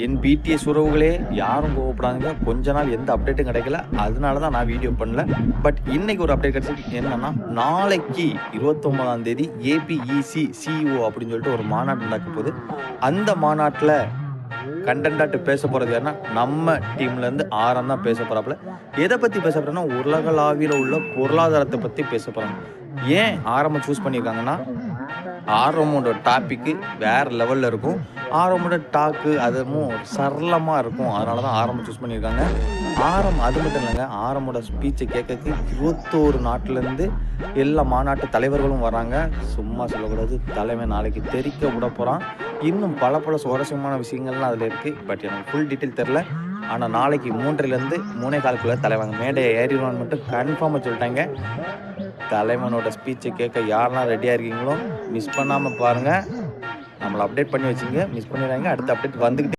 என் BDS உறவுகளே யாரும் கோவப்படாதுங்க. கொஞ்ச நாள் எந்த அப்டேட்டும் கிடைக்கல. அதனால தான் நான் வீடியோ பண்ணல. பட் இன்னைக்கு ஒரு அப்டேட் கிடைச்சிருக்கு. என்னன்னா, நாளைக்கு 29ஆம் தேதி ஏபிஇசி சிஇஓ அப்படின்னு சொல்லிட்டு ஒரு மாநாடு நடக்க போகுது. அந்த மாநாட்டில் கண்டென்ட்டாட்டு பேச போகிறது யாருன்னா, நம்ம டீம்லேருந்து ஆரம் தான் பேச போகிறாப்புல. எதை பற்றி பேச போகிறோன்னா, உலகளாவியில் உள்ள பொருளாதாரத்தை பற்றி பேச போகிறாங்க. ஏன் ஆரம்ப சூஸ் பண்ணியிருக்காங்கன்னா, ஆரமோட டாப்பிக்கு வேறு லெவலில் இருக்கும். ஆரமோட டாக்கு அதுவும் சரளமாக இருக்கும். அதனால தான் ஆரம்பம் சூஸ் பண்ணியிருக்காங்க. அது மட்டும் இல்லைங்க, ஆரமோட ஸ்பீச்சை கேட்கறதுக்கு 21 நாட்டிலேருந்து எல்லா மாநாட்டு தலைவர்களும் வராங்க. சும்மா சொல்லக்கூடாது, தலைவன் நாளைக்கு தெரிக்க விட போகிறான். இன்னும் பல சுவாரஸ்யமான விஷயங்கள்லாம் அதில் இருக்குது. பட் எனக்கு ஃபுல் டீட்டெயில் தெரில. ஆனால் நாளைக்கு 3:30லேருந்து 3:15 தலைவங்க மேடையை ஏறிடுவான்னு மட்டும் கன்ஃபார்மாக சொல்லிட்டாங்க. தலைவனோட ஸ்பீச்சை கேட்க யாரெல்லாம் ரெடியாக இருக்கீங்களோ மிஸ் பண்ணாமல் பாருங்கள். நம்மளை அப்டேட் பண்ணி வச்சுங்க. மிஸ் பண்ணிடுறாங்க. அடுத்த அப்டேட் வந்துக்கிட்டு